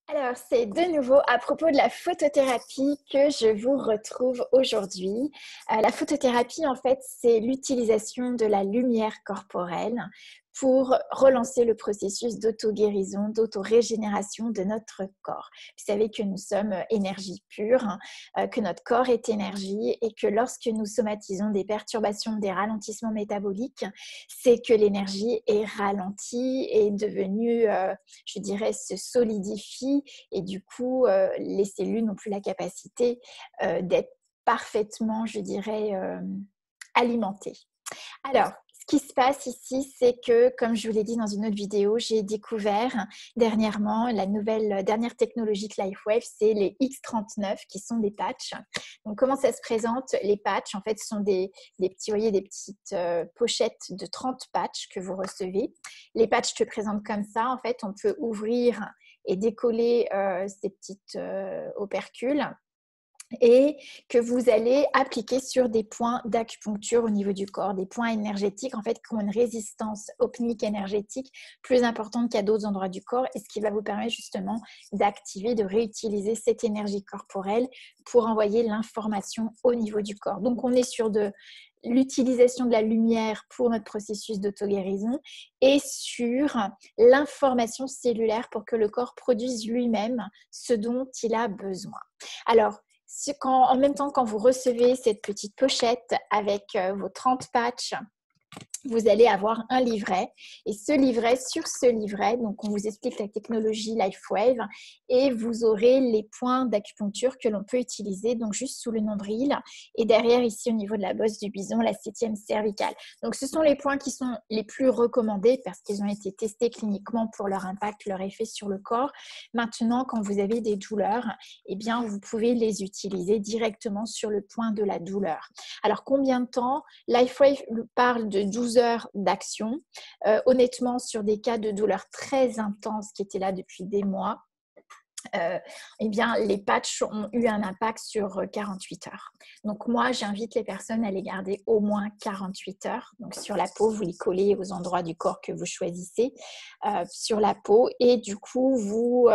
Alors, c'est de nouveau à propos de la photothérapie que je vous retrouve aujourd'hui. La photothérapie, en fait, c'est l'utilisation de la lumière corporelle pour relancer le processus d'auto-guérison, d'auto-régénération de notre corps. Vous savez que nous sommes énergie pure, que notre corps est énergie et que lorsque nous somatisons des perturbations, des ralentissements métaboliques, c'est que l'énergie est ralentie, est devenue, je dirais, se solidifie et du coup, les cellules n'ont plus la capacité d'être parfaitement, je dirais, alimentées. Alors, ce qui se passe ici, c'est que, comme je vous l'ai dit dans une autre vidéo, j'ai découvert dernièrement la dernière technologie de LifeWave, c'est les X39 qui sont des patchs. Donc, comment ça se présente? Les patchs, en fait, sont des petits, vous voyez, des petites pochettes de 30 patchs que vous recevez. Les patchs se présentent comme ça. En fait, on peut ouvrir et décoller ces petites opercules et que vous allez appliquer sur des points d'acupuncture au niveau du corps, des points énergétiques en fait qui ont une résistance opnique énergétique plus importante qu'à d'autres endroits du corps et ce qui va vous permettre justement d'activer, de réutiliser cette énergie corporelle pour envoyer l'information au niveau du corps. Donc on est sur de l'utilisation de la lumière pour notre processus d'auto-guérison et sur l'information cellulaire pour que le corps produise lui-même ce dont il a besoin. Alors, en même temps, quand vous recevez cette petite pochette avec vos 30 patchs, vous allez avoir un livret et sur ce livret, donc on vous explique la technologie LifeWave et vous aurez les points d'acupuncture que l'on peut utiliser, donc juste sous le nombril et derrière ici au niveau de la bosse du bison, la 7e cervicale. Donc ce sont les points qui sont les plus recommandés parce qu'ils ont été testés cliniquement pour leur impact, leur effet sur le corps. Maintenant, quand vous avez des douleurs, eh bien vous pouvez les utiliser directement sur le point de la douleur. Alors combien de temps? LifeWave parle de 12 heures d'action. Honnêtement, sur des cas de douleur très intenses qui étaient là depuis des mois, eh bien, les patchs ont eu un impact sur 48 heures. Donc moi, j'invite les personnes à les garder au moins 48 heures. Donc sur la peau, vous les collez aux endroits du corps que vous choisissez sur la peau et du coup, vous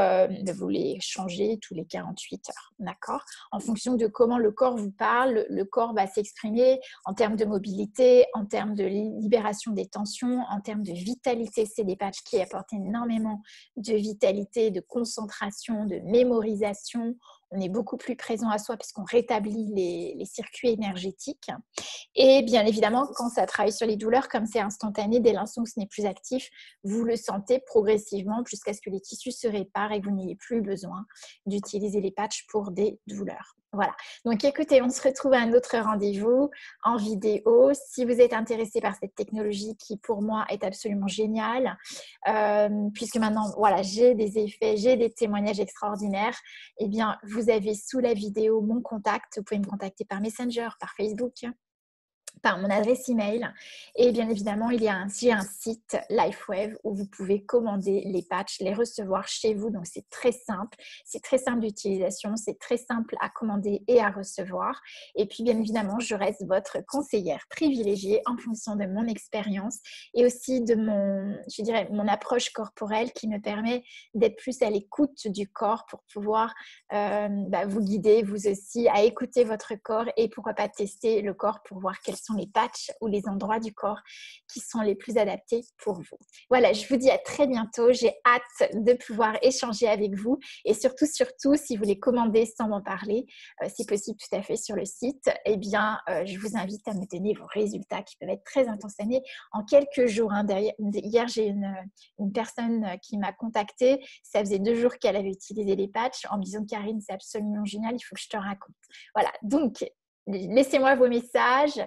les changez tous les 48 heures. D'accord? En fonction de comment le corps vous parle, le corps va s'exprimer en termes de mobilité, en termes de libération des tensions, en termes de vitalité. C'est des patchs qui apportent énormément de vitalité, de concentration, de mémorisation. On est beaucoup plus présent à soi parce qu'on rétablit les circuits énergétiques. Et bien évidemment, quand ça travaille sur les douleurs, comme c'est instantané, dès l'instant où ce n'est plus actif, vous le sentez progressivement jusqu'à ce que les tissus se réparent et que vous n'ayez plus besoin d'utiliser les patchs pour des douleurs. Voilà. Donc écoutez, on se retrouve à un autre rendez-vous en vidéo. Si vous êtes intéressé par cette technologie qui pour moi est absolument géniale, puisque maintenant voilà, j'ai des effets, j'ai des témoignages extraordinaires, eh bien vous avez sous la vidéo mon contact. Vous pouvez me contacter par Messenger, par Facebook, par mon adresse email et bien évidemment j'ai un site LifeWave où vous pouvez commander les patchs, les recevoir chez vous, donc c'est très simple d'utilisation, c'est très simple à commander et à recevoir et puis bien évidemment je reste votre conseillère privilégiée en fonction de mon expérience et aussi de mon approche corporelle qui me permet d'être plus à l'écoute du corps pour pouvoir vous guider vous aussi à écouter votre corps et pourquoi pas tester le corps pour voir quels sont les patchs ou les endroits du corps qui sont les plus adaptés pour vous. Voilà, je vous dis à très bientôt. J'ai hâte de pouvoir échanger avec vous et surtout, si vous les commandez sans m'en parler, si possible tout à fait sur le site, eh bien, je vous invite à me donner vos résultats qui peuvent être très instantanés en quelques jours. Hier, j'ai une personne qui m'a contactée. Ça faisait 2 jours qu'elle avait utilisé les patchs en me disant Karine, c'est absolument génial, il faut que je te raconte. Voilà, donc laissez-moi vos messages,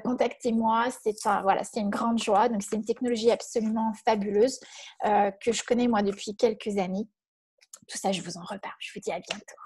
contactez-moi, c'est une grande joie. Donc c'est une technologie absolument fabuleuse que je connais moi depuis quelques années. Tout ça, je vous en reparle. Je vous dis à bientôt.